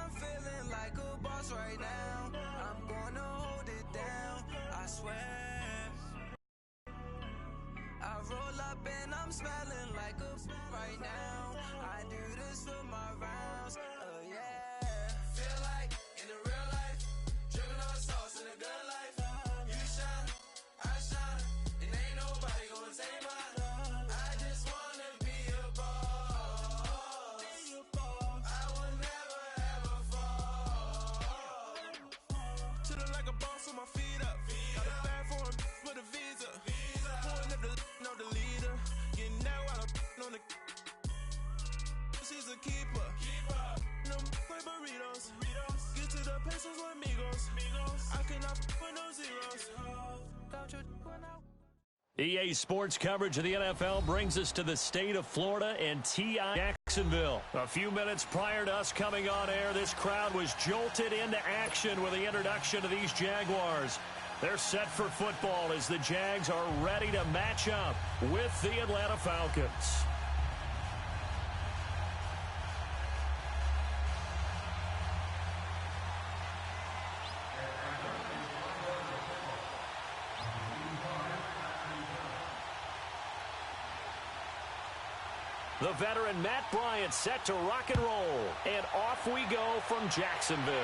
I'm feeling like a boss right now. I'm gonna hold it down, I swear. I roll up and I'm smelling like a right now. I do this for my rounds, yeah. Feel like in the real life, dripping on sauce in a good life. You shine, I shine, and ain't nobody gonna take mine. I just wanna be a boss. I will never ever fall. Chillin' like a boss with my feet up. Got a bag for him with a visa. Pulling up the know the leader. Getting out while I'm on the. She's a keeper. No play burritos. Get to the pesos with amigos. I cannot with no zeros. Don't you out. EA Sports coverage of the NFL brings us to the state of Florida and T.I. Jacksonville. A few minutes prior to us coming on air, this crowd was jolted into action with the introduction of these Jaguars. They're set for football as the Jags are ready to match up with the Atlanta Falcons. The veteran Matt Bryant set to rock and roll. And off we go from Jacksonville.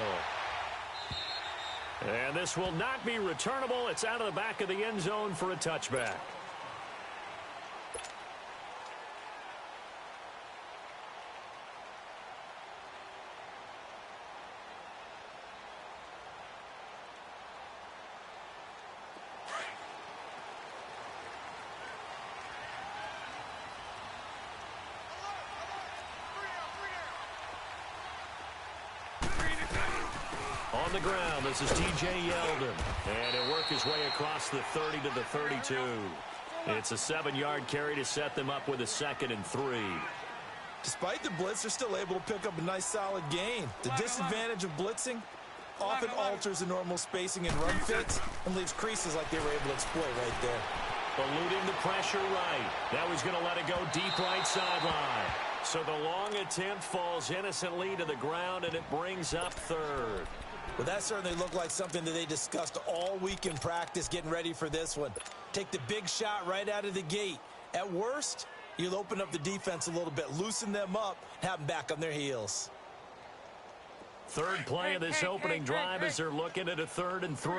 And this will not be returnable. It's out of the back of the end zone for a touchback. On the ground, this is T.J. Yeldon. And he'll work his way across the 30 to the 32. It's a 7-yard carry to set them up with a 2nd and 3. Despite the blitz, they're still able to pick up a nice solid gain. The disadvantage of blitzing often alters the normal spacing and run fits and leaves creases like they were able to exploit right there. Eluding the pressure right. That was going to let it go deep right sideline. So the long attempt falls innocently to the ground, and it brings up 3rd. Well, that certainly looked like something that they discussed all week in practice getting ready for this one. Take the big shot right out of the gate. At worst, you'll open up the defense a little bit, loosen them up, and have them back on their heels. Third play of this opening drive as they're looking at a 3rd and 3.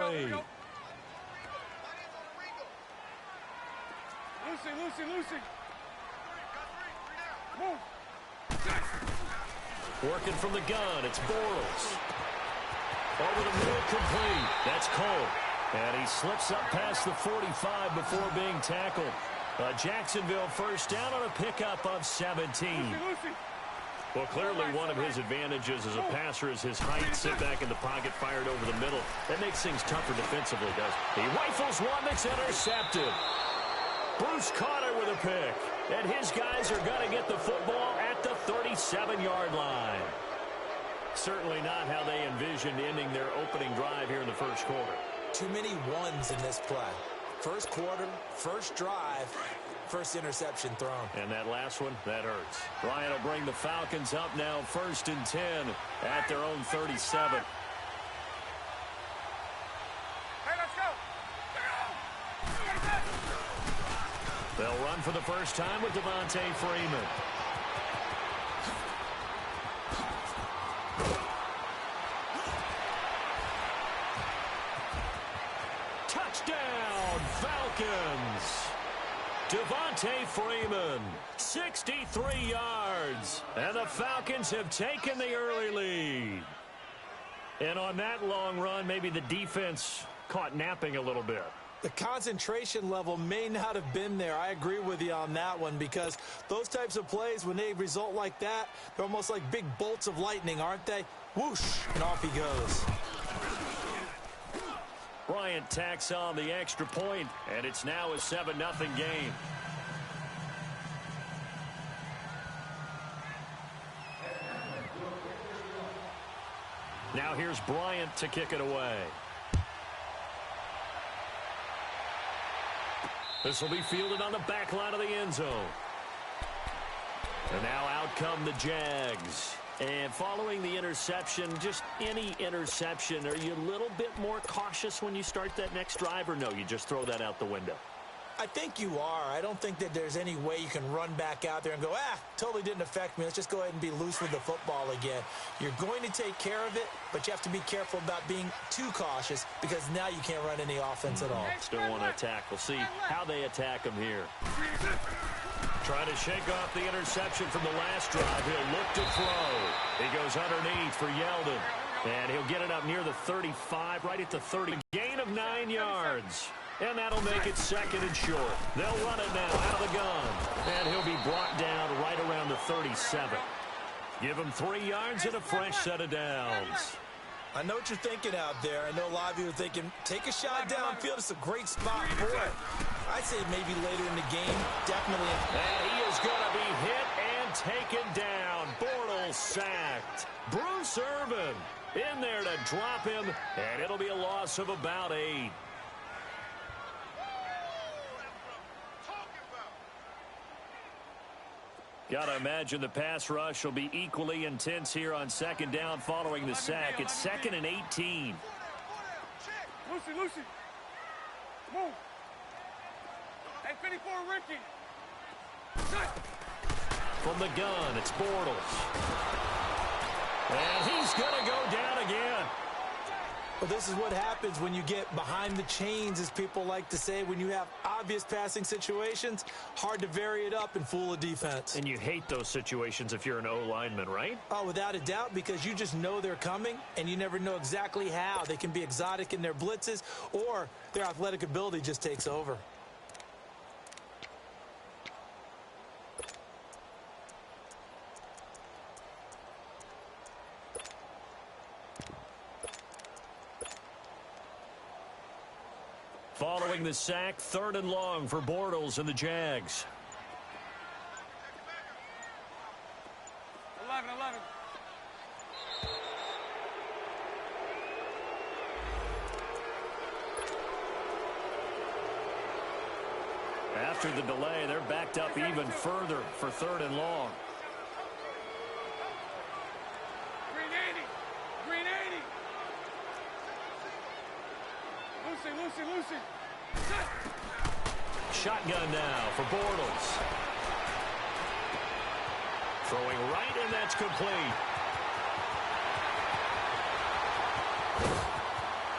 Lucy. Move. Working from the gun, it's Bortles. Over the middle, complete. That's Cole. And he slips up past the 45 before being tackled. A Jacksonville first down on a pickup of 17. Well, clearly one of his advantages as a passer is his height. Sit back in the pocket, fired over the middle. That makes things tougher defensively, does it? He rifles one that's intercepted. Bruce Carter with a pick. And his guys are going to get the football at the 37-yard line. Certainly not how they envisioned ending their opening drive here in the first quarter. Too many ones in this play. First quarter, first drive, first interception thrown. And that last one, that hurts. Bryant will bring the Falcons up now 1st and 10 at their own 37. They'll run for the first time with Devontae Freeman. Touchdown, Falcons! Devontae Freeman, 63 yards. And the Falcons have taken the early lead. And on that long run, maybe the defense caught napping a little bit. The concentration level may not have been there. I agree with you on that one, because those types of plays, when they result like that, they're almost like big bolts of lightning, aren't they? Whoosh, and off he goes. Bryant tacks on the extra point, and it's now a 7-0 game. Now here's Bryant to kick it away. This will be fielded on the back line of the end zone. And now out come the Jags. And following the interception, just any interception, are you a little bit more cautious when you start that next drive, or no, you just throw that out the window? I think you are. I don't think that there's any way you can run back out there and go, totally didn't affect me. Let's just go ahead and be loose with the football again. You're going to take care of it, but you have to be careful about being too cautious because now you can't run any offense at all. Still want to attack. We'll see how they attack him here. Trying to shake off the interception from the last drive. He'll look to throw. He goes underneath for Yeldon. And he'll get it up near the 35, right at the 30. Gain of 9 yards. And that'll make it second and short. They'll run it now out of the gun. And he'll be brought down right around the 37. Give him 3 yards and a fresh set of downs. I know what you're thinking out there. I know a lot of you are thinking, take a shot downfield. It's a great spot for it. I'd say maybe later in the game, definitely. And he is going to be hit and taken down. Bortles sacked. Bruce Irvin in there to drop him, and it'll be a loss of about 8. Got to imagine the pass rush will be equally intense here on second down following the sack. It's 2nd and 18. Lucy. Move. Hey, 54, Ricky. From the gun, it's Bortles. And he's going to go down again. Well, this is what happens when you get behind the chains, as people like to say. When you have obvious passing situations, hard to vary it up and fool a defense. And you hate those situations if you're an O-lineman, right? Oh, without a doubt, because you just know they're coming, and you never know exactly how. They can be exotic in their blitzes, or their athletic ability just takes over. Following the sack, 3rd and long for Bortles and the Jags. 11. After the delay, they're backed up even further for 3rd and long. Lucy. Shotgun now for Bortles. Throwing right, and that's complete.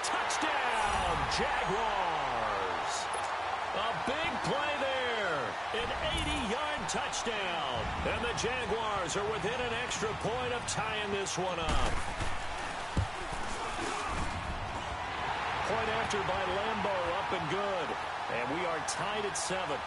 Touchdown, Jaguars. A big play there. An 80-yard touchdown. And the Jaguars are within an extra point of tying this one up. Point after by Lambeau, up and good. And we are tied at 7.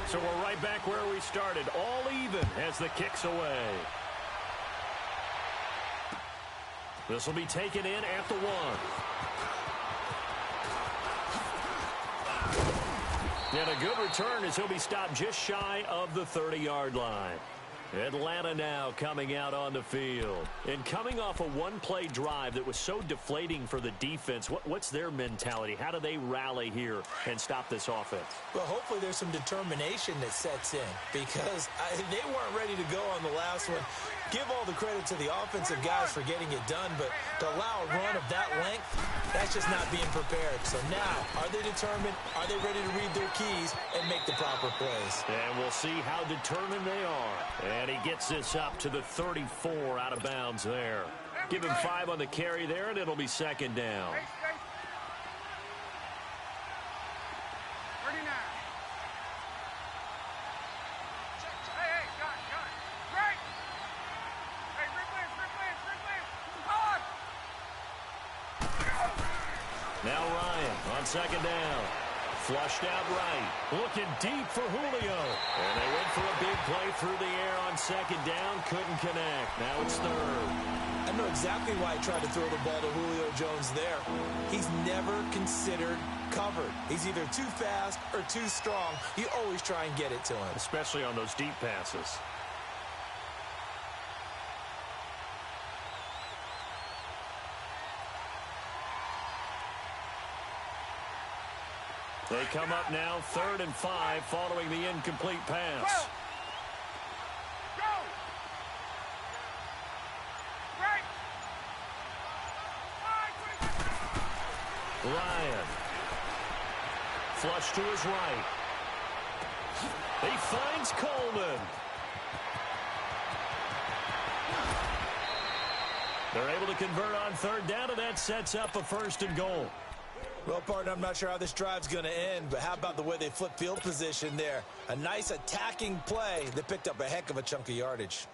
So we're right back where we started, all even as the kick's away. This will be taken in at the 1. And a good return as he'll be stopped just shy of the 30-yard line. Atlanta now coming out on the field. And coming off a one-play drive that was so deflating for the defense, what's their mentality? How do they rally here and stop this offense? Well, hopefully there's some determination that sets in, because they weren't ready to go on the last one. Give all the credit to the offensive guys for getting it done, but to allow a run of that length, that's just not being prepared. So now, are they determined? Are they ready to read their keys and make the proper plays? And we'll see how determined they are. And he gets this up to the 34 out of bounds there. Give him 5 on the carry there, and it'll be second down. 39. Now Ryan on second down. Flushed out right. Looking deep for Julio. And they went for a big play through the air on second down. Couldn't connect. Now it's third. I know exactly why he tried to throw the ball to Julio Jones there. He's never considered covered. He's either too fast or too strong. You always try and get it to him. Especially on those deep passes. They come up now 3rd and 5 following the incomplete pass. Go! Right! Ryan. Flush to his right. He finds Coleman. They're able to convert on 3rd down, and that sets up a 1st and goal. Well, partner, I'm not sure how this drive's going to end, but how about the way they flip field position there? A nice attacking play that picked up a heck of a chunk of yardage.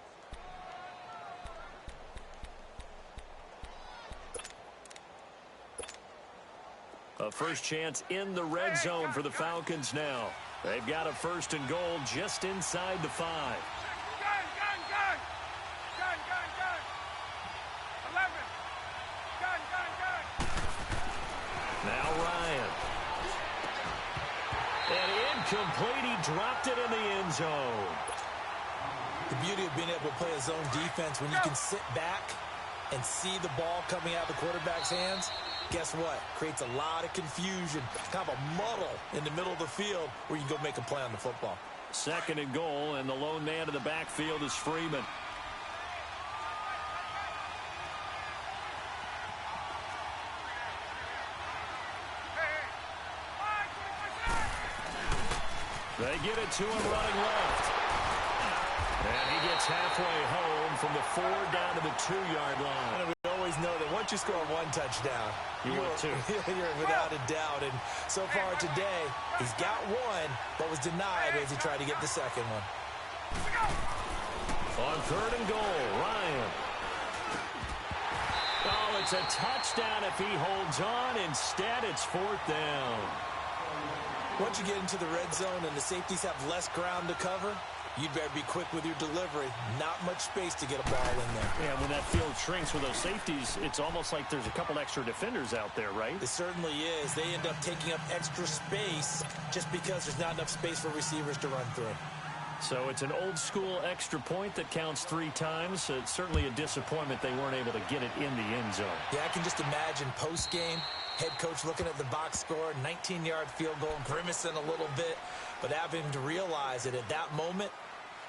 A first chance in the red zone for the Falcons now. They've got a 1st and goal just inside the 5. Gun! 11! Gun! Now Ryan. And incomplete. He dropped it in the end zone. The beauty of being able to play a zone defense when you can sit back and see the ball coming out of the quarterback's hands, guess what? Creates a lot of confusion, kind of a muddle in the middle of the field where you can go make a play on the football. 2nd and goal, and the lone man in the backfield is Freeman. They get it to him running left. And he gets halfway home from the 4 down to the 2-yard line. And we always know that once you score 1 touchdown, you're without a doubt. And so far today, he's got 1, but was denied as he tried to get the 2nd one. On 3rd and goal, Ryan. Oh, it's a touchdown if he holds on. Instead, it's 4th down. Once you get into the red zone and the safeties have less ground to cover, you'd better be quick with your delivery. Not much space to get a ball in there. Yeah, when that field shrinks with those safeties, it's almost like there's a couple extra defenders out there, right? It certainly is. They end up taking up extra space just because there's not enough space for receivers to run through. So it's an old-school extra point that counts 3 times. It's certainly a disappointment they weren't able to get it in the end zone. Yeah, I can just imagine post-game, head coach looking at the box score, 19-yard field goal, grimacing a little bit, but having to realize that at that moment,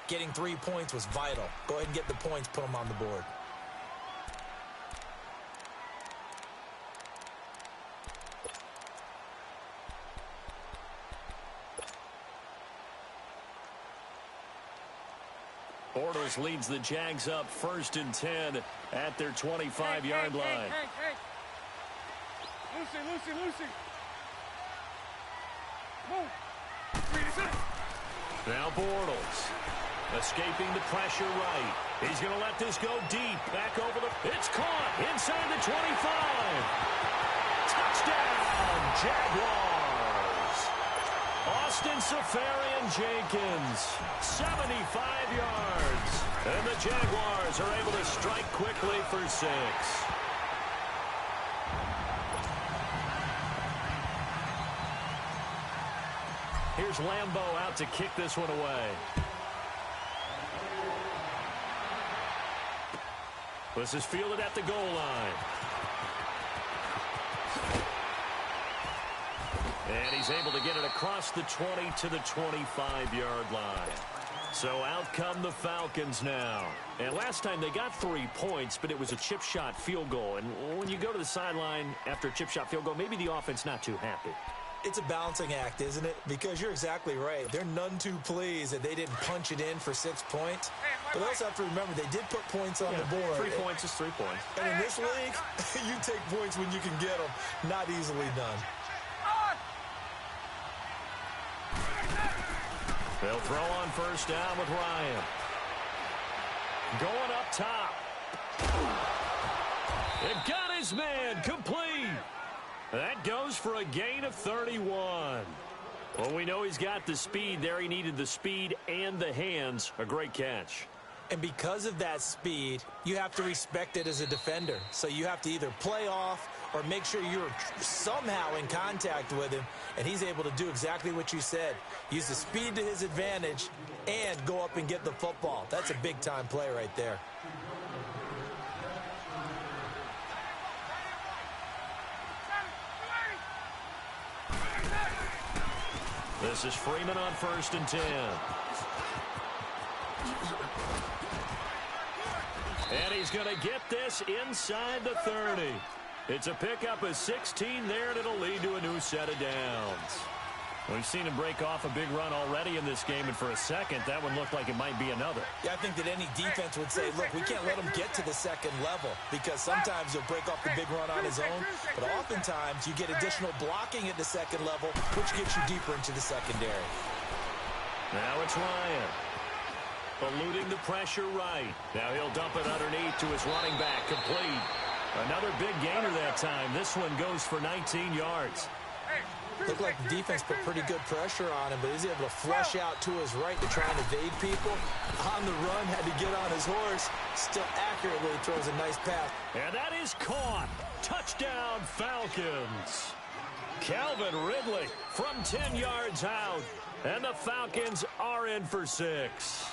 getting 3 points was vital. Go ahead and get the points, put them on the board. Bortles leads the Jags up 1st and 10 at their 25-yard line. Hey. Lucy. Move. Now Bortles escaping the pressure right. He's going to let this go deep. Back over the... It's caught inside the 25. Touchdown, Jaguars. Austin Safarian-Jenkins, 75 yards. And the Jaguars are able to strike quickly for 6. Here's Lambeau out to kick this one away. This is fielded at the goal line. And he's able to get it across the 20 to the 25-yard line. So out come the Falcons now. And last time they got 3 points, but it was a chip shot field goal. And when you go to the sideline after a chip shot field goal, maybe the offense not too happy. It's a balancing act, isn't it? Because you're exactly right. They're none too pleased that they didn't punch it in for 6 points. But they also have to remember they did put points on the board. 3 points is 3 points. And in this league, you take points when you can get them. Not easily done. They'll throw on 1st down with Ryan. Going up top. They've got his man complete. That goes for a gain of 31. Well, we know he's got the speed there. He needed the speed and the hands. A great catch. And because of that speed, you have to respect it as a defender. So you have to either play off or make sure you're somehow in contact with him, and he's able to do exactly what you said. Use the speed to his advantage and go up and get the football. That's a big-time play right there. This is Freeman on 1st and 10. And he's going to get this inside the 30. It's a pickup of 16 there, and it'll lead to a new set of downs. We've seen him break off a big run already in this game, and for a second, that one looked like it might be another. Yeah, I think that any defense would say, look, we can't let him get to the second level, because sometimes he'll break off the big run on his own, but oftentimes you get additional blocking at the second level, which gets you deeper into the secondary. Now it's Ryan. Eluding the pressure right. Now he'll dump it underneath to his running back, complete. Another big gainer that time. This one goes for 19 yards. Looked like the defense put pretty good pressure on him, but he's able to flush out to his right to try and evade people. On the run, had to get on his horse. Still accurately throws a nice pass. And that is caught. Touchdown, Falcons. Calvin Ridley from 10 yards out. And the Falcons are in for 6.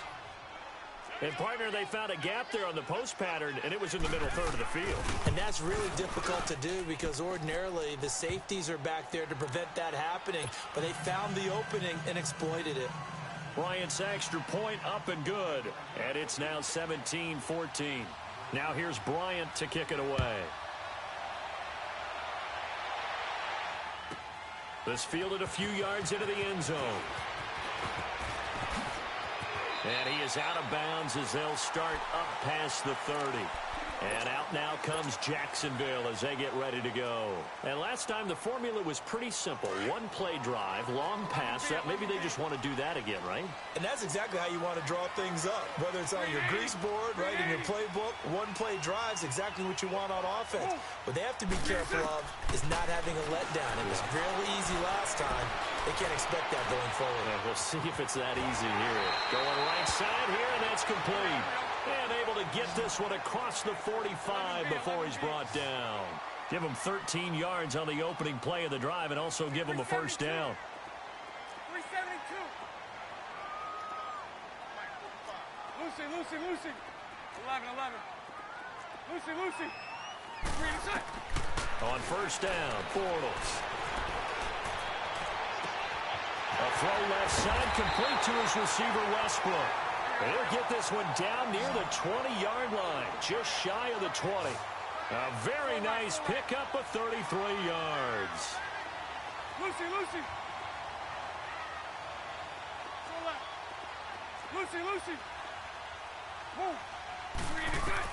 And, partner, they found a gap there on the post pattern, and it was in the middle third of the field. And that's really difficult to do because ordinarily the safeties are back there to prevent that happening. But they found the opening and exploited it. Bryant's extra point up and good. And it's now 17-14. Now here's Bryant to kick it away. This fielded a few yards into the end zone. And he is out of bounds as they'll start up past the 30. And out now comes Jacksonville as they get ready to go. And last time the formula was pretty simple. One play drive, long pass. Maybe they just want to do that again, right? And that's exactly how you want to draw things up. Whether it's on your grease board, right, in your playbook, one play drive's exactly what you want on offense. What they have to be careful of is not having a letdown. It was really easy last time. They can't expect that going forward. Yeah, we'll see if it's that easy here. Going right side here, and that's complete. And able to get this one across the 45 before he's brought down. Give him 13 yards on the opening play of the drive and also give him a first down. 372. Lucy. 11. Lucy. 3 inside. On first down, Bortles. A throw left side, complete to his receiver, Westbrook. He'll get this one down near the 20-yard line, just shy of the 20. A very nice pickup of 33 yards. Lucy. Lucy. Move. 3 inside.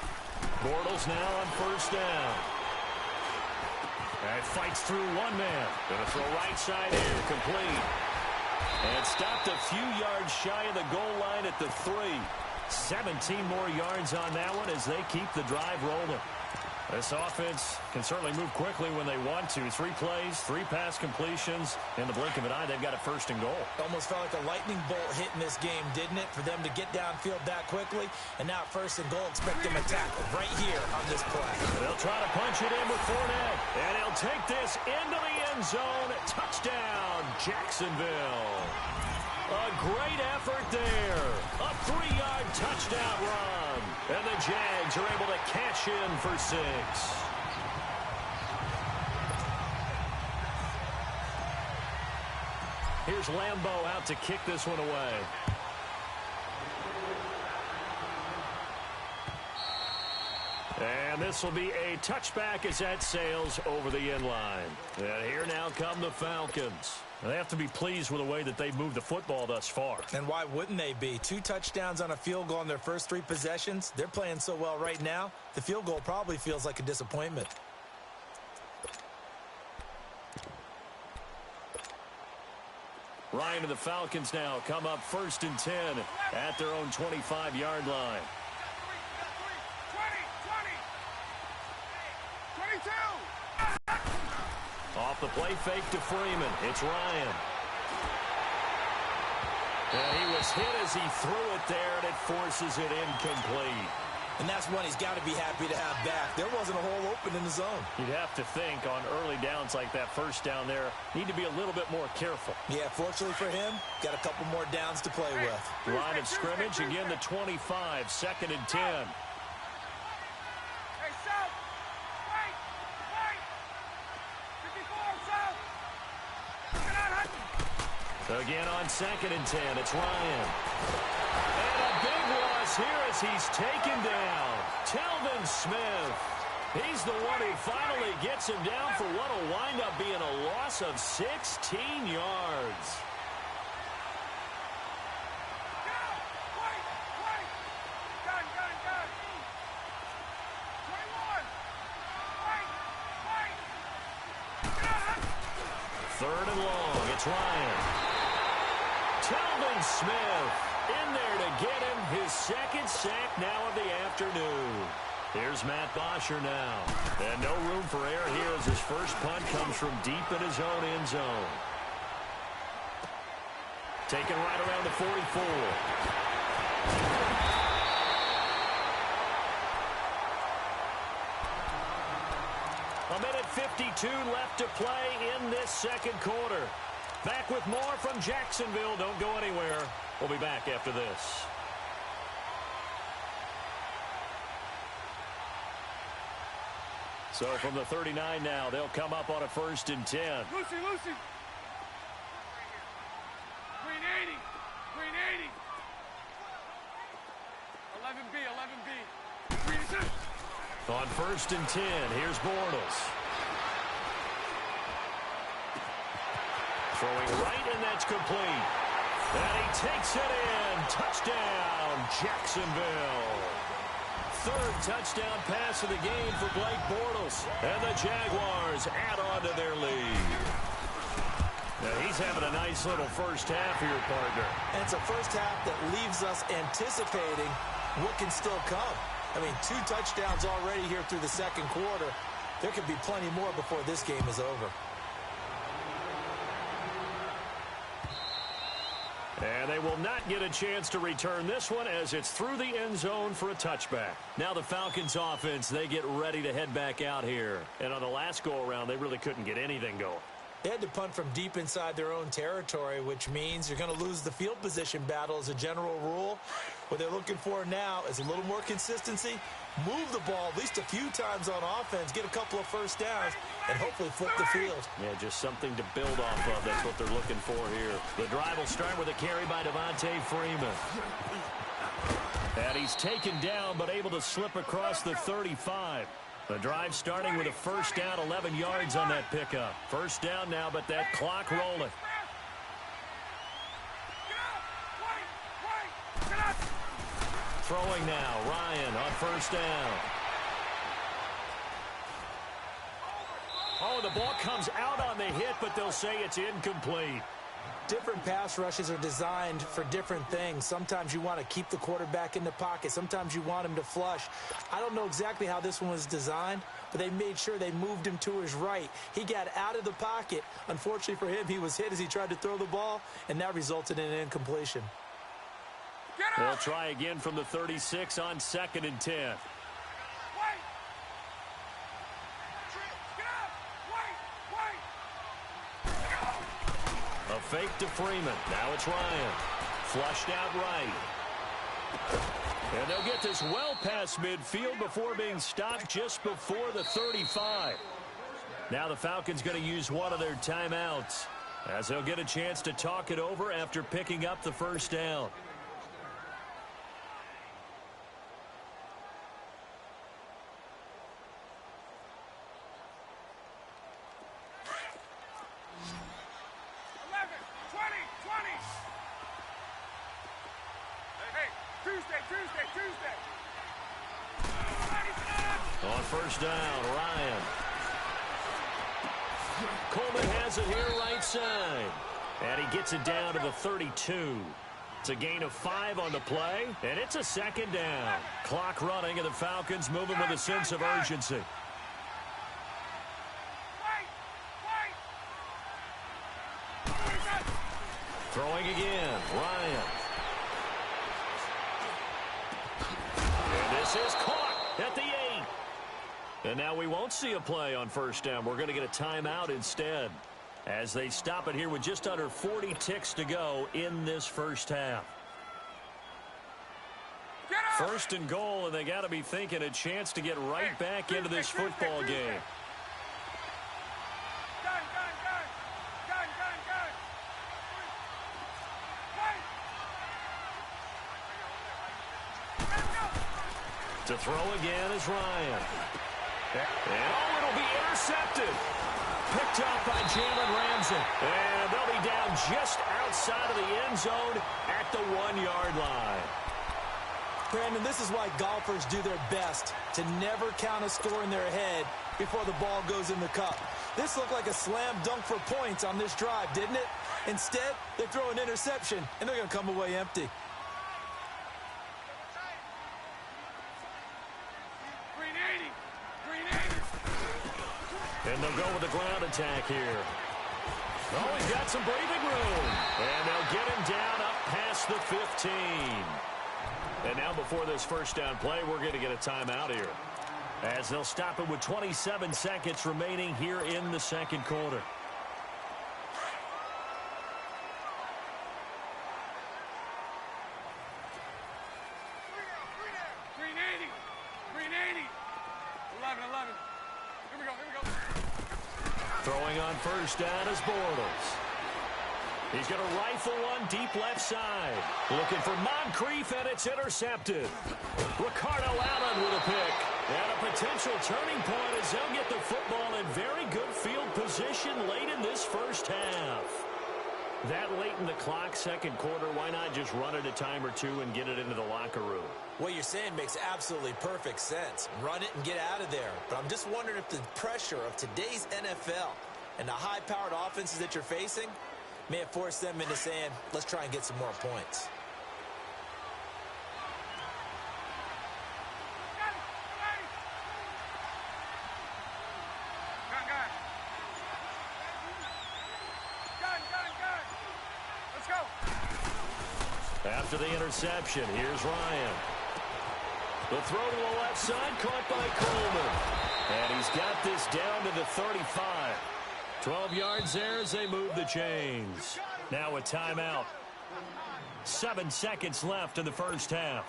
Bortles now on first down. And fights through one man. Gonna throw right side here, complete. And stopped a few yards shy of the goal line at the 3. 17 more yards on that one as they keep the drive rolling. This offense can certainly move quickly when they want to. 3 plays, 3 pass completions. In the blink of an eye, they've got a first and goal. Almost felt like a lightning bolt hit in this game, didn't it? For them to get downfield that quickly. And now first and goal, expect them to tackle right here on this play. They'll try to punch it in with Fournette. And he'll take this into the end zone. Touchdown, Jacksonville. A great effort there. A 3-yard touchdown run. And the Jags are able to cash in for 6. Here's Lambeau out to kick this one away. And this will be a touchback as that sails over the end line. And here now come the Falcons. They have to be pleased with the way that they've moved the football thus far. And why wouldn't they be? 2 touchdowns on a field goal in their first 3 possessions. They're playing so well right now, the field goal probably feels like a disappointment. Ryan and the Falcons now come up 1st and 10 at their own 25-yard line. 22. Off the play fake to Freeman. It's Ryan. And he was hit as he threw it there, and it forces it incomplete. And that's one he's got to be happy to have back. There wasn't a hole open in the zone. You'd have to think on early downs like that first down there, need to be a little bit more careful. Yeah, fortunately for him, got a couple more downs to play with. Line of scrimmage, again the 25, 2nd and 10. Hey, South! Wait! 54, South! Get out, Hutton! Again on 2nd and 10, it's Ryan. And a big loss here as he's taken down. Telvin Smith. He's the one who finally gets him down for what will wind up being a loss of 16 yards. Gun! 21! 3rd and long, it's Ryan. Telvin Smith in there to get him his 2nd sack now of the afternoon. Here's Matt Bosher now. And no room for error here as his first punt comes from deep in his own end zone. Taken right around the 44. A minute 52 left to play in this 2nd quarter. Back with more from Jacksonville. Don't go anywhere. We'll be back after this. So from the 39 now, they'll come up on a 1st and 10. Lucy! Green 80! 11B! Green is it! On 1st and 10, here's Bortles. Throwing right, and that's complete. And he takes it in. Touchdown, Jacksonville. 3rd touchdown pass of the game for Blake Bortles. And the Jaguars add on to their lead. Now he's having a nice little first half here, partner. And it's a first half that leaves us anticipating what can still come. I mean, 2 touchdowns already here through the 2nd quarter. There could be plenty more before this game is over. And they will not get a chance to return this one as it's through the end zone for a touchback. Now the Falcons offense, they get ready to head back out here. And on the last go-around, they really couldn't get anything going. They had to punt from deep inside their own territory, which means you're going to lose the field position battle as a general rule. What they're looking for now is a little more consistency, move the ball at least a few times on offense, get a couple of first downs, and hopefully flip the field. Yeah, just something to build off of. That's what they're looking for here. The drive will start with a carry by Devontae Freeman. And he's taken down, but able to slip across the 35. The drive starting with a first down, 11 yards on that pickup. First down now, but that clock rolling. Throwing now, Ryan on first down. Oh, the ball comes out on the hit, but they'll say it's incomplete. Different pass rushes are designed for different things. Sometimes you want to keep the quarterback in the pocket. Sometimes you want him to flush. I don't know exactly how this one was designed, but they made sure they moved him to his right. He got out of the pocket. Unfortunately for him, he was hit as he tried to throw the ball, and that resulted in an incompletion. They'll try again from the 36 on 2nd and 10. A fake to Freeman. Now it's Ryan. Flushed out right. And they'll get this well past midfield before being stopped just before the 35. Now the Falcons going to use one of their timeouts as they'll get a chance to talk it over after picking up the first down. Tuesday. On first down, Ryan. Coleman has it here right side. And he gets it down to the 32. It's a gain of 5 on the play, and it's a second down. Clock running, and the Falcons moving with a sense of urgency. Throwing again, Ryan. And this is caught at the 8. And now we won't see a play on first down. We're going to get a timeout instead as they stop it here with just under 40 ticks to go in this first half. First and goal, and they got to be thinking a chance to get right back into this football game. To throw again is Ryan. And it'll be intercepted. Picked off by Jalen Ramsey. And they'll be down just outside of the end zone at the 1-yard line. Brandon, this is why golfers do their best to never count a score in their head before the ball goes in the cup. This looked like a slam dunk for points on this drive, didn't it? Instead, they throw an interception, and they're going to come away empty. And they'll go with the ground attack here. Oh, he's got some breathing room. And they'll get him down up past the 15. And now before this first down play, we're going to get a timeout here, as they'll stop it with 27 seconds remaining here in the second quarter. Throwing on first down is Bortles. He's going to rifle one deep left side. Looking for Moncrief, and it's intercepted. Ricardo Allen with a pick. And a potential turning point as they'll get the football in very good field position late in this first half. That late in the clock, second quarter, why not just run it a time or two and get it into the locker room? What you're saying makes absolutely perfect sense. Run it and get out of there. But I'm just wondering if the pressure of today's NFL and the high-powered offenses that you're facing may have forced them into saying, let's try and get some more points. After the interception, here's Ryan. The throw to the left side, caught by Coleman. And he's got this down to the 35. 12 yards there as they move the chains. Now a timeout. 7 seconds left in the first half.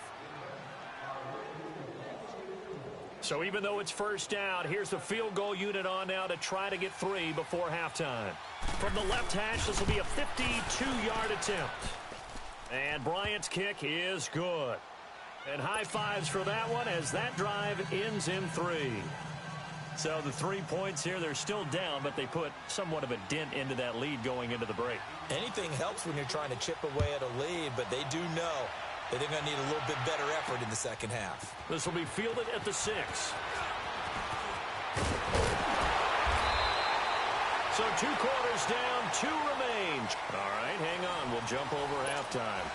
So even though it's first down, here's the field goal unit on now to try to get 3 before halftime. From the left hash, this will be a 52-yard attempt. And Bryant's kick is good. And high fives for that one as that drive ends in 3. So the 3 points here, they're still down, but they put somewhat of a dent into that lead going into the break. Anything helps when you're trying to chip away at a lead, but they do know that they're going to need a little bit better effort in the second half. This will be fielded at the 6. So 2 quarters down, 2 remain. All right, hang on. We'll jump over halftime.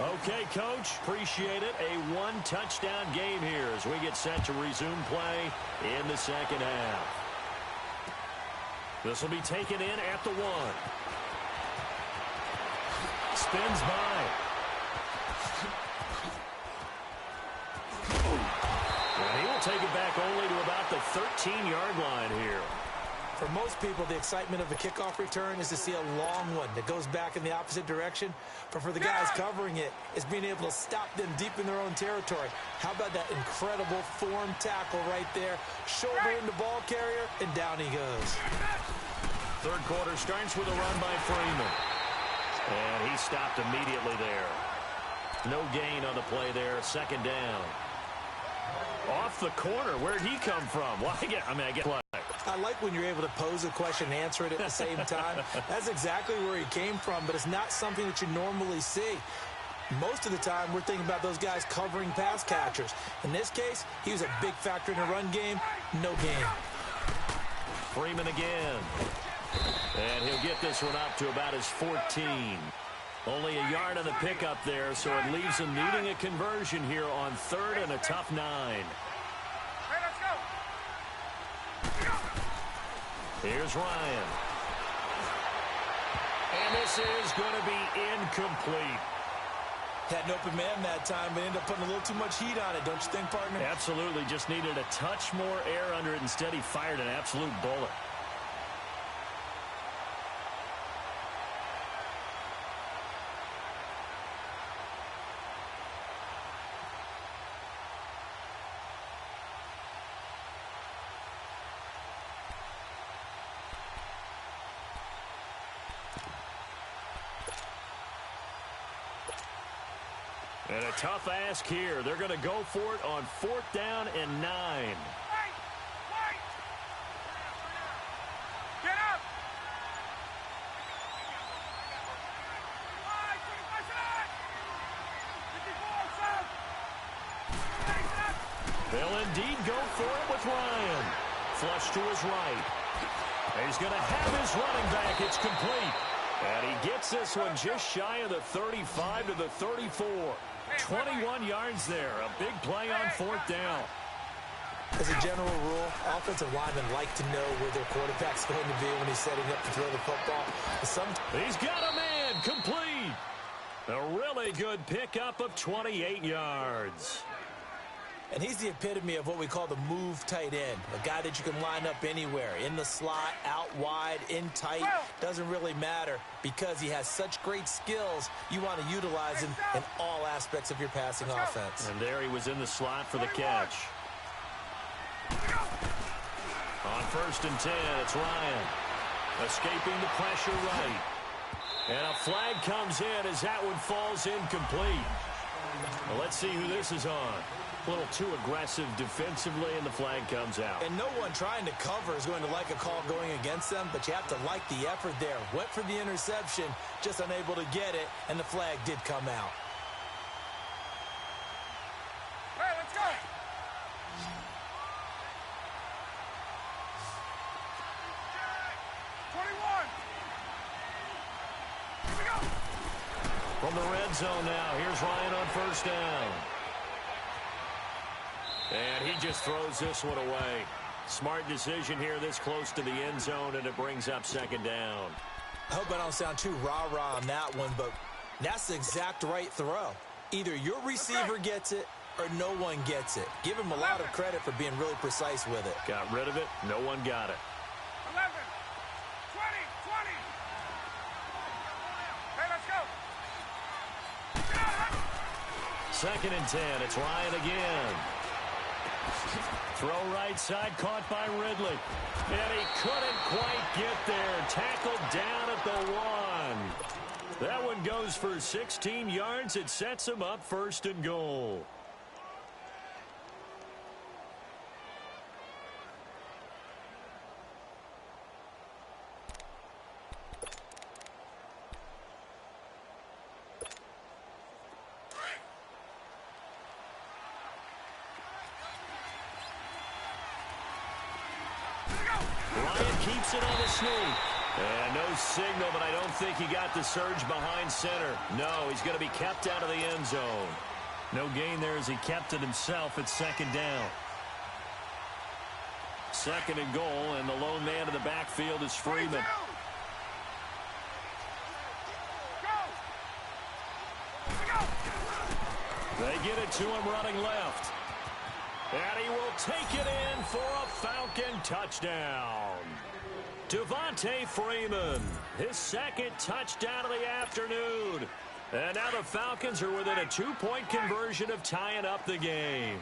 Okay, Coach, appreciate it. A 1-touchdown game here as we get set to resume play in the second half. This will be taken in at the 1. Spins by. And he will take it back only to about the 13-yard line here. For most people, the excitement of a kickoff return is to see a long one that goes back in the opposite direction. But for the guys covering it, it's being able to stop them deep in their own territory. How about that incredible form tackle right there? Shoulder in the ball carrier, and down he goes. Third quarter starts with a run by Freeman. And he stopped immediately there. No gain on the play there. Second down. Off the corner. Where'd he come from? Well, I get play. I like when you're able to pose a question and answer it at the same time. That's exactly where he came from, but it's not something that you normally see. Most of the time, we're thinking about those guys covering pass catchers. In this case, he was a big factor in the run game. No gain. Freeman again. And he'll get this one up to about his 14. Only a yard on the pickup there, so it leaves him needing a conversion here on 3rd and a tough 9. Here's Ryan. And this is going to be incomplete. Had an open man that time, but ended up putting a little too much heat on it, don't you think, partner? Absolutely. Just needed a touch more air under it. Instead, he fired an absolute bullet. And a tough ask here. They're going to go for it on 4th down and 9. Wait! Get up! They'll indeed go for it with Ryan. Flush to his right. He's going to have his running back. It's complete. And he gets this one just shy of the 35 to the 34. 21 yards there. A big play on 4th down. As a general rule, offensive linemen like to know where their quarterback's going to be when he's setting up to throw the football. He's got a man complete. A really good pickup of 28 yards. And he's the epitome of what we call the move tight end. A guy that you can line up anywhere. In the slot, out wide, in tight. Doesn't really matter because he has such great skills. You want to utilize him in all aspects of your passing offense. And there he was in the slot for the catch. On 1st and 10, it's Ryan. Escaping the pressure right. And a flag comes in as that one falls incomplete. Well, let's see who this is on. A little too aggressive defensively, and the flag comes out. And no one trying to cover is going to like a call going against them, but you have to like the effort there. Went for the interception, just unable to get it, and the flag did come out. Hey, let's go! From the red zone now, here's Ryan on 1st down. And he just throws this one away. Smart decision here this close to the end zone, and it brings up 2nd down. I hope I don't sound too rah-rah on that one, but that's the exact right throw. Either your receiver gets it or no one gets it. Give him a lot of credit for being really precise with it. Got rid of it. No one got it. 11, 20. Hey, let's go. 2nd and 10. It's Ryan again. Throw right side, caught by Ridley. And he couldn't quite get there. Tackled down at the 1. That one goes for 16 yards. It sets him up 1st and goal. Keeps it on the sneak. And no signal, but I don't think he got the surge behind center. No, he's going to be kept out of the end zone. No gain there as he kept it himself at 2nd down. 2nd and goal, and the lone man in the backfield is Freeman. They get it to him running left. And he will take it in for a Falcon touchdown. Devontae Freeman, his 2nd touchdown of the afternoon. And now the Falcons are within a 2-point conversion of tying up the game.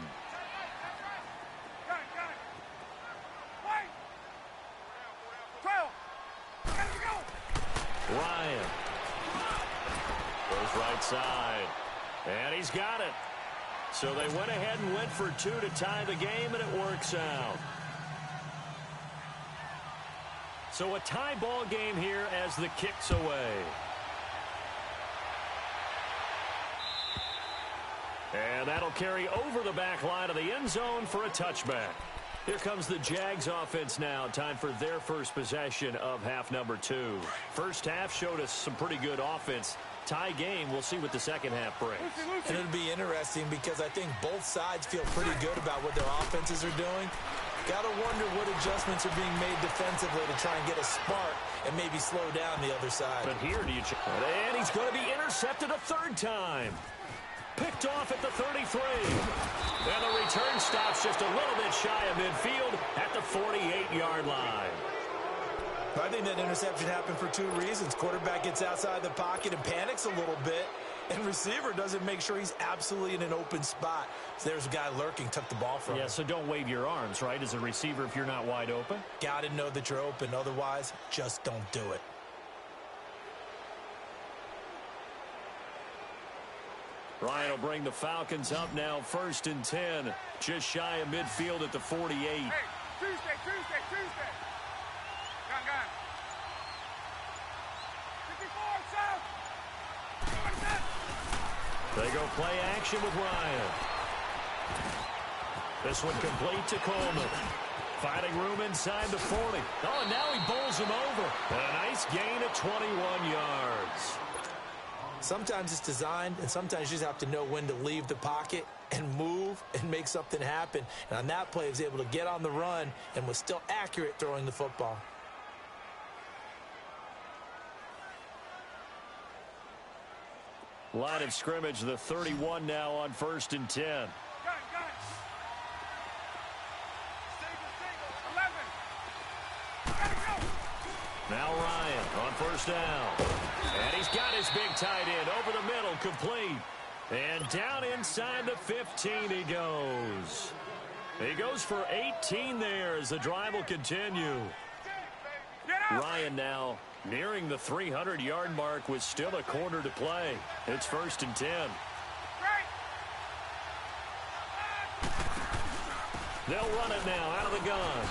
Ryan goes right side. And he's got it. So they went ahead and went for 2 to tie the game, and it works out. So a tie ball game here as the kick's away. And that'll carry over the back line of the end zone for a touchback. Here comes the Jags offense now. Time for their first possession of half number 2. First half showed us some pretty good offense. Tie game, we'll see what the second half brings. And it'll be interesting because I think both sides feel pretty good about what their offenses are doing. Got to wonder what adjustments are being made defensively to try and get a spark and maybe slow down the other side. But here do you check? And he's going to be intercepted a third time. Picked off at the 33. And the return stops just a little bit shy of midfield at the 48-yard line. I think that interception happened for two reasons. Quarterback gets outside the pocket and panics a little bit, and receiver doesn't make sure he's absolutely in an open spot. So there's a guy lurking, took the ball from him. Yeah, so don't wave your arms, right, as a receiver if you're not wide open. Got to know that you're open. Otherwise, just don't do it. Ryan will bring the Falcons up now, 1st and 10. Just shy of midfield at the 48. Hey, Tuesday. Gun. 54, south. They go play action with Ryan. This one complete to Coleman. Finding room inside the 40. Oh, and now he bowls him over. And a nice gain of 21 yards. Sometimes it's designed, and sometimes you just have to know when to leave the pocket and move and make something happen. And on that play, he was able to get on the run and was still accurate throwing the football. Line of scrimmage, the 31 now on 1st and 10. Gun. Single. 11. Gotta go. Now Ryan on 1st down. And he's got his big tight end over the middle, complete. And down inside the 15 he goes. He goes for 18 there as the drive will continue. Ryan now nearing the 300-yard mark with still a quarter to play. It's 1st and 10. They'll run it now out of the gun.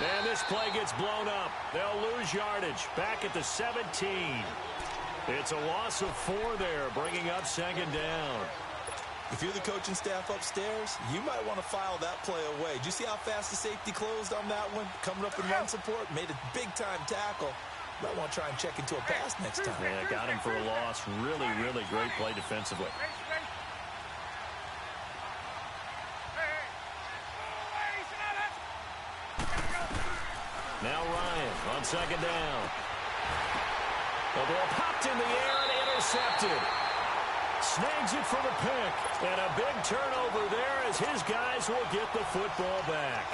And this play gets blown up. They'll lose yardage back at the 17. It's a loss of 4 there, bringing up 2nd down. If you're the coaching staff upstairs, you might want to file that play away. Did you see how fast the safety closed on that one? Coming up in run support, made a big-time tackle. Might want to try and check into a pass next time. Yeah, got him for a loss. Really, really great play defensively. Now Ryan on 2nd down. The ball popped in the air and intercepted. Snags it for the pick. And a big turnover there as his guys will get the football back.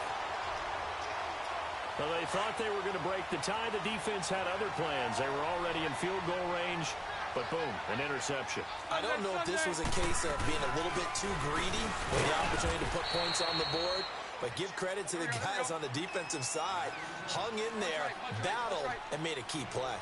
Well, they thought they were going to break the tie. The defense had other plans. They were already in field goal range. But boom, an interception. I don't know if this was a case of being a little bit too greedy with the opportunity to put points on the board. But give credit to the guys on the defensive side. Hung in there, battled, and made a key play.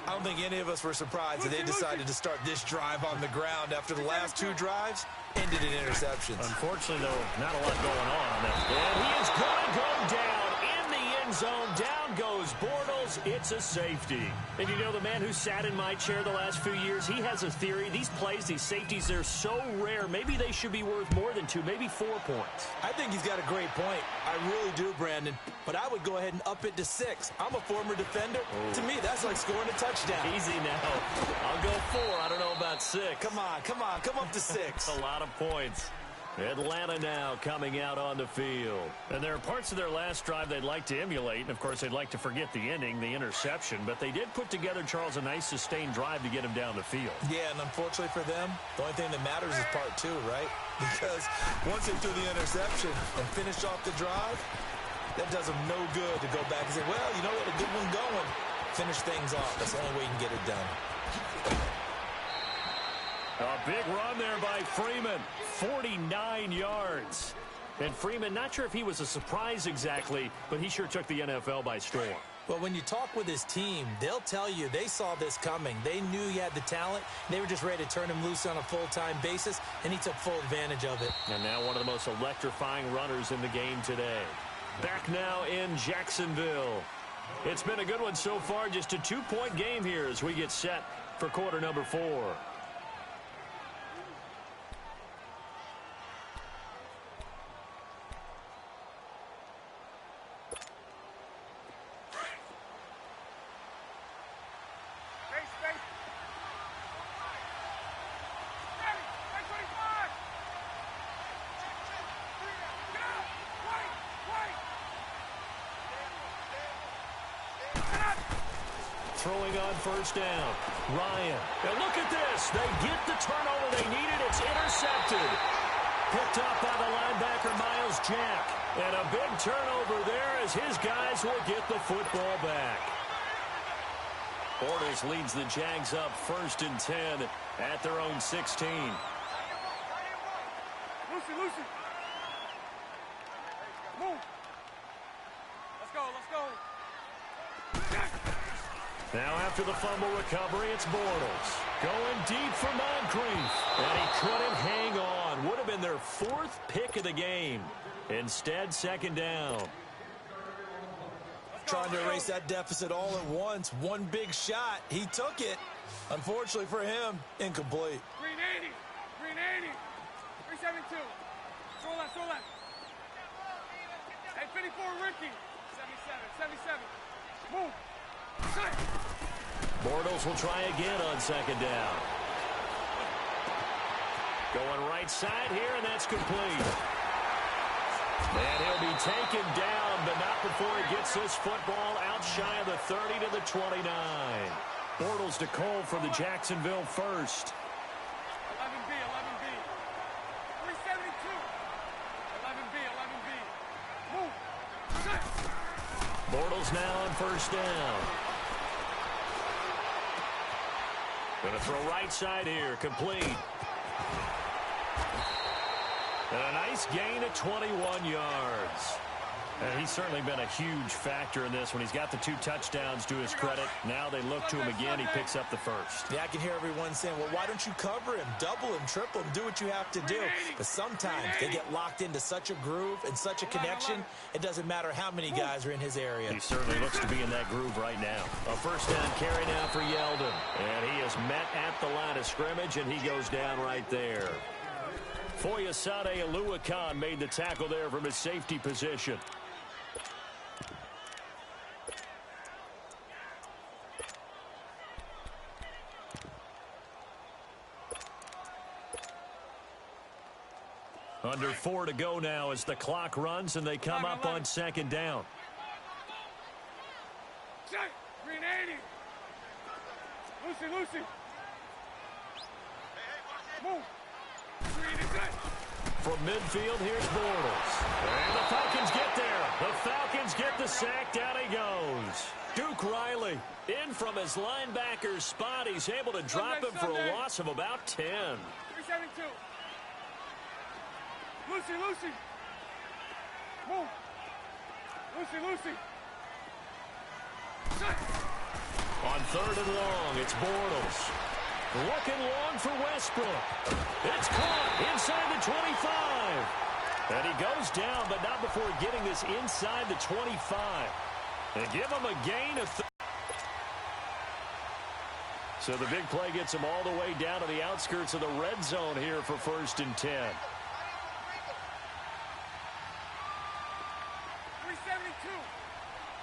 I don't think any of us were surprised that they decided to start this drive on the ground after the last 2 drives ended in interceptions. Unfortunately, though, not a lot going on that. And he is going to go down in the end zone. Down goes Bortles. It's a safety. And you know, the man who sat in my chair the last few years, he has a theory. These plays, these safeties, they're so rare. Maybe they should be worth more than 2, maybe 4 points. I think he's got a great point. I really do, Brandon. But I would go ahead and up it to 6. I'm a former defender. Oh. To me, that's like scoring a touchdown. Easy now. I'll go 4. I don't know about 6. Come on. Come up to 6. A lot of points. Atlanta now coming out on the field. And there are parts of their last drive they'd like to emulate. And, of course, they'd like to forget the ending, the interception. But they did put together, Charles, a nice sustained drive to get him down the field. Yeah, and unfortunately for them, the only thing that matters is part 2, right? Because once they threw the interception and finished off the drive, that does them no good to go back and say, well, you know, we had a good one going. Finish things off. That's the only way you can get it done. A big run there by Freeman. 49 yards. And Freeman, not sure if he was a surprise exactly, but he sure took the NFL by storm. Well, when you talk with his team, they'll tell you they saw this coming. They knew he had the talent. They were just ready to turn him loose on a full-time basis, and he took full advantage of it. And now one of the most electrifying runners in the game today. Back now in Jacksonville. It's been a good one so far. Just a 2-point game here as we get set for quarter number 4. throwing on first down. Ryan. And look at this. They get the turnover they needed. It's intercepted. Picked up by the linebacker, Miles Jack. And a big turnover there as his guys will get the football back. Bortles leads the Jags up 1st and 10 at their own 16. Lucy. Move. Let's go. Now after the fumble recovery, it's Bortles. Going deep for Moncrief. And he couldn't hang on. Would have been their 4th pick of the game. Instead, 2nd down. Trying to erase that deficit all at once. One big shot. He took it. Unfortunately for him, incomplete. Green 80. 372. Throw left. Hey, 54, Ricky. 77. Move. Bortles will try again on 2nd down. Going right side here, and that's complete. And he'll be taken down, but not before he gets this football out shy of the 30 to the 29. Bortles to Cole for the Jacksonville first. 11B. 372. 11B. Move. Bortles now on first down. Going to throw right side here, complete. And a nice gain of 21 yards. And he's certainly been a huge factor in this when he's got the 2 touchdowns to his credit. Now they look to him again. He picks up the first. Yeah, I can hear everyone saying, well, why don't you cover him? Double him, triple him, do what you have to do. But sometimes they get locked into such a groove and such a connection, it doesn't matter how many guys are in his area. He certainly looks to be in that groove right now. A first down carry now for Yeldon. And he is met at the line of scrimmage, and he goes down right there. Foyesade Aluakan made the tackle there from his safety position. Under 4 to go now as the clock runs and they come up on 2nd down. Green 80. Lucy. Move. Green is good. From midfield, here's Bortles. And the Falcons get there. The Falcons get the sack. Down he goes. Duke Riley in from his linebacker's spot. He's able to drop him for a loss of about 10. 372. Lucy. Move. Lucy. On 3rd and long, it's Bortles. Looking long for Westbrook. It's caught inside the 25. And he goes down, but not before getting this inside the 25. And give him a gain of so the big play gets him all the way down to the outskirts of the red zone here for 1st and 10. 372.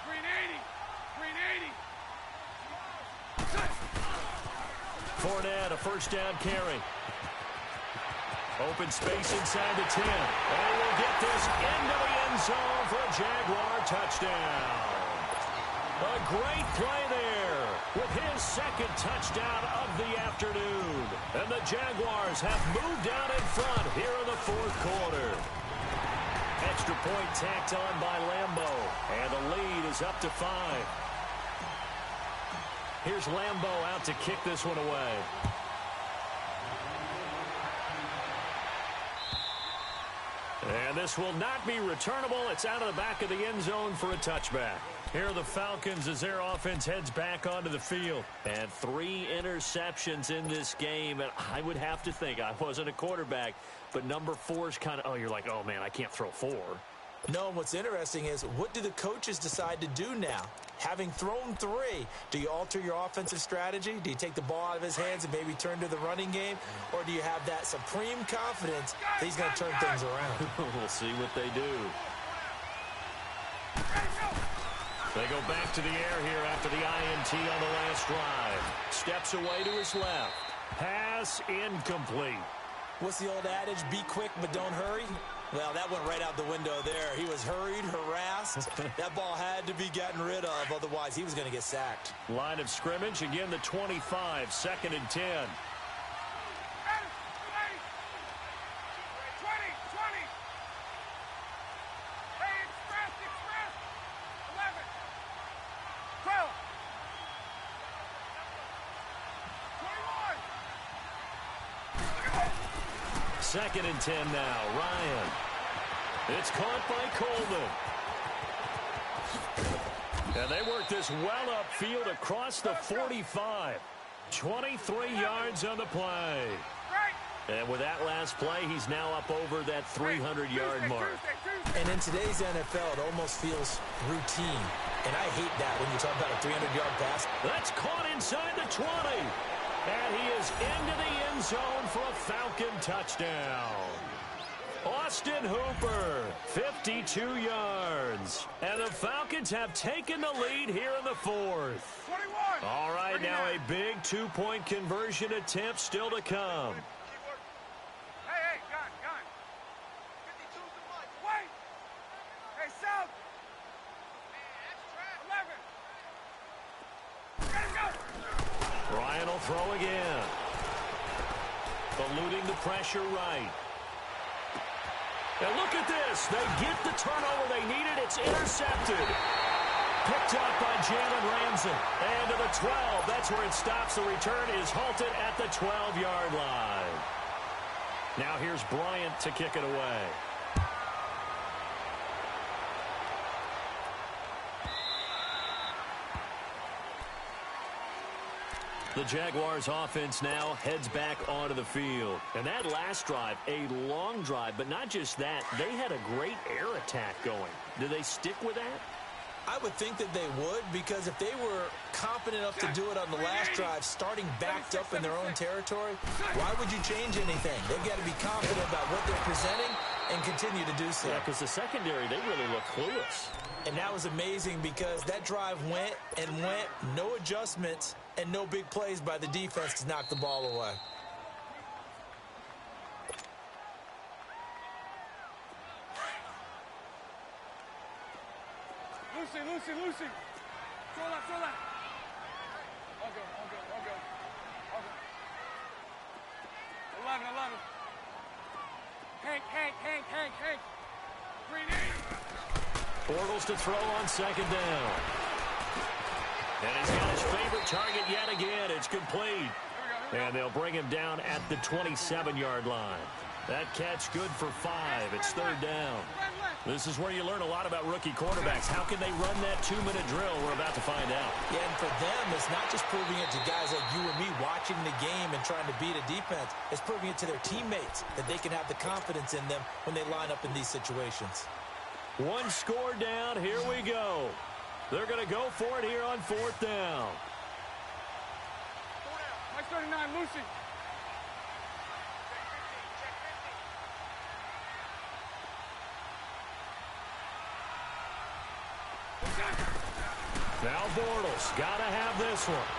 Green 80. Fournette, a first down carry. Open space inside the 10. And we'll get this into the end zone for a Jaguar touchdown. A great play there with his 2nd touchdown of the afternoon. And the Jaguars have moved out in front here in the 4th quarter. Extra point tacked on by Lambo. And the lead is up to 5. Here's Lambo out to kick this one away. And this will not be returnable. It's out of the back of the end zone for a touchback. Here are the Falcons as their offense heads back onto the field. And 3 interceptions in this game. And I would have to think, I wasn't a quarterback, but number 4 is kind of, you're like, oh, man, I can't throw 4. No, and what's interesting is, what do the coaches decide to do now? Having thrown 3, do you alter your offensive strategy? Do you take the ball out of his hands and maybe turn to the running game? Or do you have that supreme confidence that he's going to turn things around? We'll see what they do. They go back to the air here after the INT on the last drive. Steps away to his left. Pass incomplete. What's the old adage? Be quick, but don't hurry. Well, that went right out the window there. He was hurried, harassed. That ball had to be gotten rid of, otherwise he was going to get sacked. Line of scrimmage, again the 25, 2nd and 10. 2nd and 10 now. Ryan. It's caught by Coleman. And they work this well upfield across the 45. 23 yards on the play. And with that last play, he's now up over that 300-yard mark. And in today's NFL, it almost feels routine. And I hate that when you talk about a 300-yard pass. That's caught inside the 20. And he is into the end zone for a Falcon touchdown. Austin Hooper, 52 yards. And the Falcons have taken the lead here in the 4th. 21. All right, now a big 2-point conversion attempt still to come. Hey, gun. 52 too much. Wait. Hey, South. 11. Let him go. Ryan will throw again. Eluding the pressure right. And look at this. They get the turnover they needed. It's intercepted. Picked up by Jalen Ramsey. And to the 12. That's where it stops. The return is halted at the 12-yard line. Now here's Bryant to kick it away. The Jaguars offense now heads back onto the field. And that last drive, a long drive, but not just that. They had a great air attack going. Do they stick with that? I would think that they would, because if they were confident enough to do it on the last drive, starting backed up in their own territory, why would you change anything? They've got to be confident about what they're presenting and continue to do so. Yeah, because the secondary, they really look clueless. And that was amazing because that drive went and went, no adjustments, and no big plays by the defense to knock the ball away. Lucy. Throw that. All good. 11. Hank. Green 8. Bortles to throw on 2nd down. And he's got his favorite target yet again. It's complete. And they'll bring him down at the 27-yard line. That catch good for 5. It's 3rd down. This is where you learn a lot about rookie quarterbacks. How can they run that 2-minute drill? We're about to find out. Yeah, and for them, it's not just proving it to guys like you and me watching the game and trying to beat a defense. It's proving it to their teammates that they can have the confidence in them when they line up in these situations. One score down. Here we go. They're going to go for it here on 4th down. Mike 39, Lucy. Now Bortles got to have this one.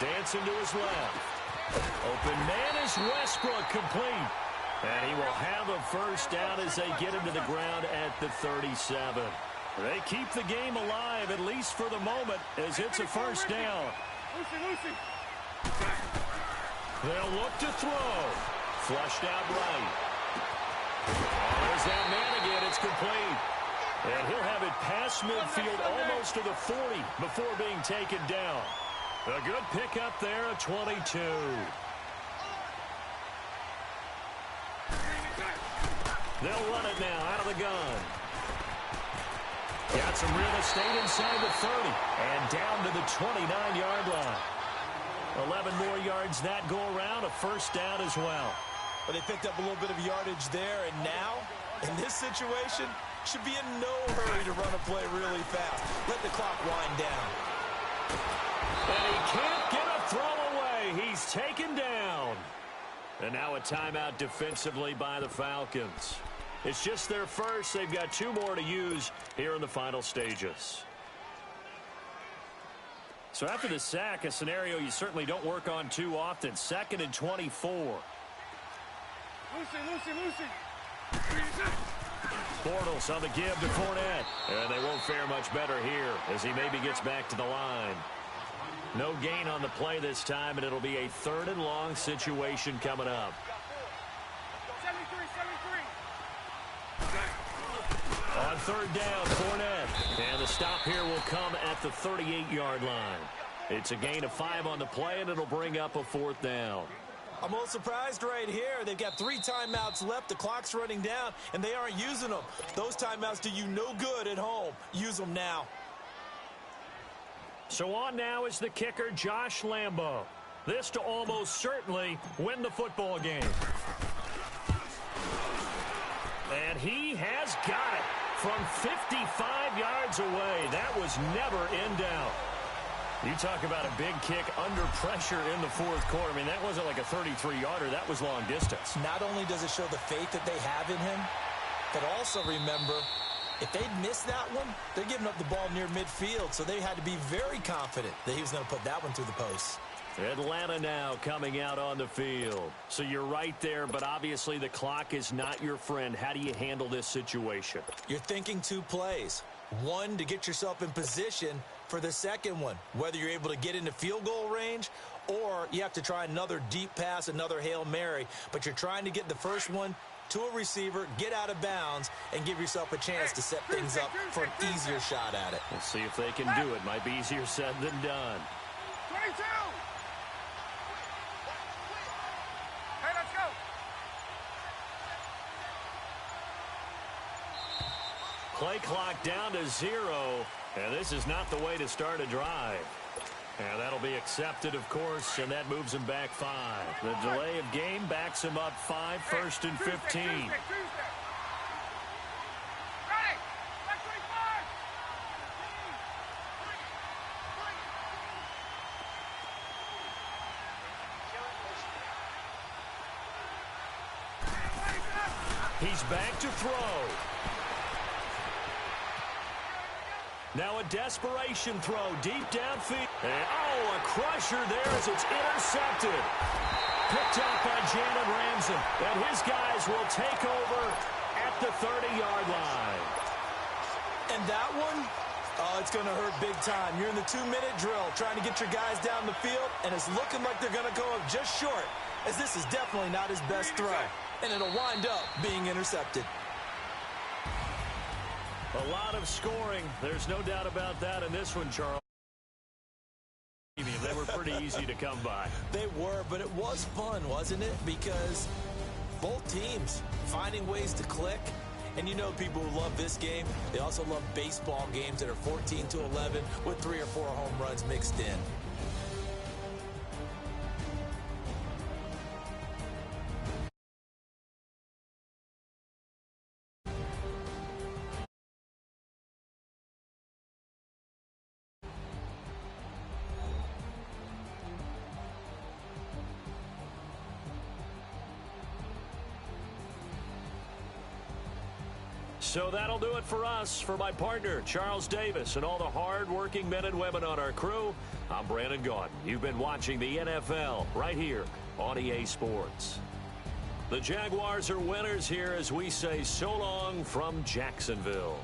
Dancing to his left. Open man is Westbrook, complete. And he will have a first down as they get him to the ground at the 37. They keep the game alive, at least for the moment, as it's a first down. Lucy. They'll look to throw. Flushed out right. Oh, there's that man again. It's complete. And he'll have it past midfield almost to the 40 before being taken down. A good pickup there at 22. They'll run it now out of the gun. Got some real estate inside the 30 and down to the 29-yard line. 11 more yards that go around, a first down as well. But they picked up a little bit of yardage there, and now, in this situation, should be in no hurry to run a play really fast. Let the clock wind down. And he can't get a throw away. He's taken down. And now a timeout defensively by the Falcons. It's just their first. They've got 2 more to use here in the final stages. So after the sack, a scenario you certainly don't work on too often. 2nd and 24. Lucy. Bortles on the give to Fournette. And they won't fare much better here as he maybe gets back to the line. No gain on the play this time, and it'll be a 3rd and long situation coming up. 73. On 3rd down, Fournette. And the stop here will come at the 38-yard line. It's a gain of 5 on the play, and it'll bring up a 4th down. I'm a little surprised right here. They've got 3 timeouts left. The clock's running down, and they aren't using them. Those timeouts do you no good at home. Use them now. So on now is the kicker, Josh Lambo. This to almost certainly win the football game. And he has got it from 55 yards away. That was never in doubt. You talk about a big kick under pressure in the 4th quarter. I mean, that wasn't like a 33-yarder. That was long distance. Not only does it show the faith that they have in him, but also remember, if they'd missed that one, they're giving up the ball near midfield, so they had to be very confident that he was going to put that one through the post. Atlanta now coming out on the field. So you're right there, but obviously the clock is not your friend. How do you handle this situation? You're thinking 2 plays. One, to get yourself in position for the second one, whether you're able to get into field goal range or you have to try another deep pass, another Hail Mary. But you're trying to get the first one to a receiver, get out of bounds, and give yourself a chance to set things up for an easier shot at it. We'll see if they can do it. Might be easier said than done. 22. Hey, let's go. Play clock down to 0, and this is not the way to start a drive. And that'll be accepted, of course, and that moves him back 5. The delay of game backs him up 5, 1st and 15. Tuesday. Ready. 25. He's back to throw. Now a desperation throw deep downfield. And, a crusher there as it's intercepted. Picked up by Jalen Ramsey. And his guys will take over at the 30-yard line. And that one, it's going to hurt big time. You're in the 2-minute drill trying to get your guys down the field, and it's looking like they're going to go up just short, as this is definitely not his best throw. And it'll wind up being intercepted. A lot of scoring. There's no doubt about that in this one, Charles. They were pretty easy to come by. They were, but it was fun, wasn't it? Because both teams finding ways to click. And you know people who love this game, they also love baseball games that are 14-11 with 3 or 4 home runs mixed in. So that'll do it for us. For my partner, Charles Davis, and all the hard-working men and women on our crew, I'm Brandon Gaudin. You've been watching the NFL right here on EA Sports. The Jaguars are winners here as we say so long from Jacksonville.